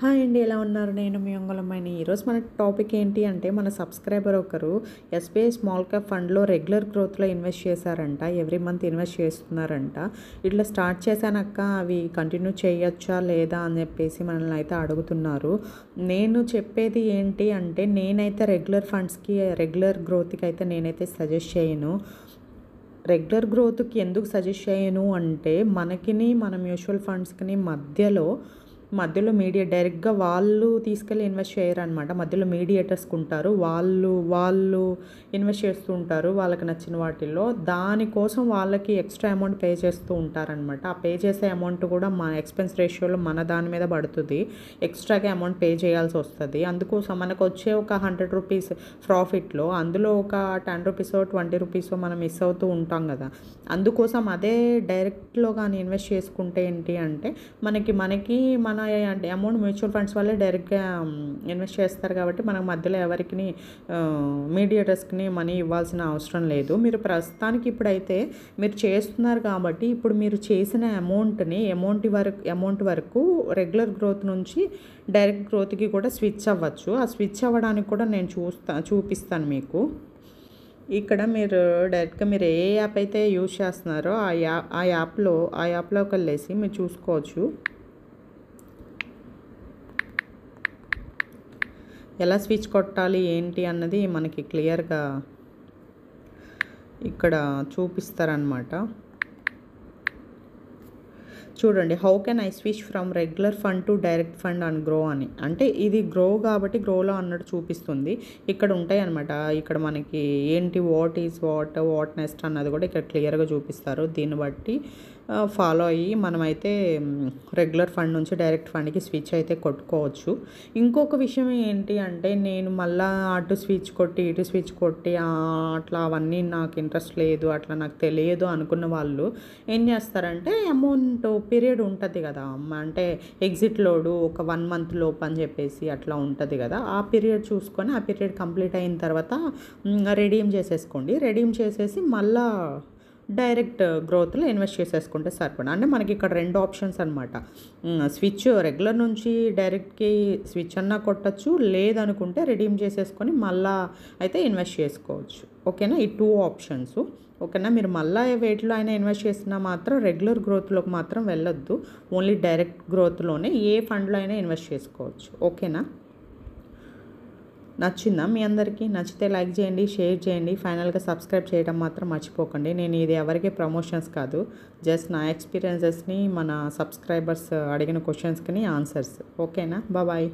Hi అండి, ఎలా ఉన్నారు? నేను మీ ఒంగలమ్మాయిని. ఈరోజు మన టాపిక్ ఏంటి అంటే, మన సబ్స్క్రైబర్ ఒకరు ఎస్బీఐ స్మాల్ క్యాప్ ఫండ్లో రెగ్యులర్ గ్రోత్లో ఇన్వెస్ట్ చేశారంట. ఎవ్రీ మంత్ ఇన్వెస్ట్ చేస్తున్నారంట. ఇట్లా స్టార్ట్ చేశానక్క, అవి కంటిన్యూ చేయొచ్చా లేదా అని చెప్పేసి మనల్ని అయితే అడుగుతున్నారు. నేను చెప్పేది ఏంటి అంటే, నేనైతే రెగ్యులర్ ఫండ్స్కి, రెగ్యులర్ గ్రోత్కి అయితే నేనైతే సజెస్ట్ చేయను. రెగ్యులర్ గ్రోత్కి ఎందుకు సజెస్ట్ చేయను అంటే, మన మ్యూచువల్ ఫండ్స్కి మధ్యలో డైరెక్ట్గా వాళ్ళు తీసుకెళ్ళి ఇన్వెస్ట్ చేయరనమాట. మధ్యలో మీడియేటర్స్కి ఉంటారు. వాళ్ళు ఇన్వెస్ట్ చేస్తూ ఉంటారు వాళ్ళకి నచ్చిన వాటిల్లో. దానికోసం వాళ్ళకి ఎక్స్ట్రా అమౌంట్ పే చేస్తూ ఉంటారనమాట. ఆ పే చేసే అమౌంట్ కూడా మన ఎక్స్పెన్స్ రేషియోలో మన దాని మీద పడుతుంది. ఎక్స్ట్రాగా అమౌంట్ పే చేయాల్సి వస్తుంది. అందుకోసం మనకు వచ్చే ఒక 100 రూపీస్ ప్రాఫిట్లో అందులో ఒక 10 రూపీసో 20 రూపీసో మనం మిస్ అవుతూ ఉంటాం కదా. అందుకోసం అదే డైరెక్ట్లో కానీ ఇన్వెస్ట్ చేసుకుంటే ఏంటి అంటే, మనకి మన అమౌంట్ మ్యూచువల్ ఫండ్స్ వల్లే డైరెక్ట్గా ఇన్వెస్ట్ చేస్తారు కాబట్టి మనకు మధ్యలో ఎవరికి మీడియేటర్స్కి మనీ ఇవ్వాల్సిన అవసరం లేదు. మీరు ప్రస్తుతానికి ఇప్పుడైతే మీరు చేస్తున్నారు కాబట్టి, ఇప్పుడు మీరు చేసిన అమౌంట్ వరకు రెగ్యులర్ గ్రోత్ నుంచి డైరెక్ట్ గ్రోత్కి కూడా స్విచ్ అవ్వచ్చు. ఆ స్విచ్ అవ్వడానికి కూడా నేను చూపిస్తాను మీకు. ఇక్కడ మీరు డైరెక్ట్గా మీరు ఏ యాప్ అయితే యూజ్ చేస్తున్నారో ఆ యాప్లోకి వెళ్ళేసి మీరు చూసుకోవచ్చు. ఎలా స్విచ్ కొట్టాలి ఏంటి అన్నది మనకి క్లియర్గా ఇక్కడ చూపిస్తారనమాట. చూడండి, how can I switch from regular fund to direct fund and grow అని. అంటే ఇది గ్రో కాబట్టి గ్రోలో అన్నట్టు చూపిస్తుంది. ఇక్కడ ఉంటాయి అనమాట. ఇక్కడ మనకి ఏంటి వాట్ నెక్స్ట్ అన్నది కూడా ఇక్కడ క్లియర్గా చూపిస్తారు. దీన్ని బట్టి ఫాలో అయ్యి మనమైతే రెగ్యులర్ ఫండ్ నుంచి డైరెక్ట్ ఫండ్కి స్విచ్ అయితే కొట్టుకోవచ్చు. ఇంకొక విషయం ఏంటి అంటే, నేను మళ్ళీ అటు స్విచ్ కొట్టి ఇటు స్విచ్ కొట్టి అట్లా అవన్నీ నాకు ఇంట్రెస్ట్ లేదు, అట్లా నాకు తెలియదు అనుకున్న వాళ్ళు ఏం చేస్తారంటే, అమౌంట్ పీరియడ్ ఉంటుంది కదా, అంటే ఎగ్జిట్ లోడు ఒక 1 మంత్ లోపు అని చెప్పేసి అట్లా ఉంటుంది కదా. ఆ పీరియడ్ చూసుకొని ఆ పీరియడ్ కంప్లీట్ అయిన తర్వాత రెడీమ్ చేసేసుకోండి. రెడీమ్ చేసేసి మళ్ళీ డైరెక్ట్ గ్రోత్లో ఇన్వెస్ట్ చేసేసుకుంటే సరిపడా. అంటే మనకి ఇక్కడ 2 ఆప్షన్స్ అనమాట. స్విచ్ రెగ్యులర్ నుంచి డైరెక్ట్కి స్విచ్ అన్నా కొట్టచ్చు, లేదనుకుంటే రెడీమ్ చేసేసుకొని మళ్ళీ అయితే ఇన్వెస్ట్ చేసుకోవచ్చు. ఓకేనా, ఈ 2 ఆప్షన్స్. ఓకేనా, మీరు మళ్ళీ వేటిలో అయినా ఇన్వెస్ట్ చేసినా మాత్రం రెగ్యులర్ గ్రోత్లోకి మాత్రం వెళ్ళొద్దు. ఓన్లీ డైరెక్ట్ గ్రోత్లోనే ఏ ఫండ్లో అయినా ఇన్వెస్ట్ చేసుకోవచ్చు. ఓకేనా, నచ్చిందా మీ అందరికీ? నచ్చితే లైక్ చేయండి, షేర్ చేయండి, ఫైనల్గా సబ్స్క్రైబ్ చేయడం మాత్రం మర్చిపోకండి. నేను ఇది ఎవరికి ప్రమోషన్స్ కాదు, జస్ట్ నా ఎక్స్పీరియన్సెస్ని మన సబ్స్క్రైబర్స్ అడిగిన క్వశ్చన్స్కి ఆన్సర్స్. ఓకేనా, బాయ్.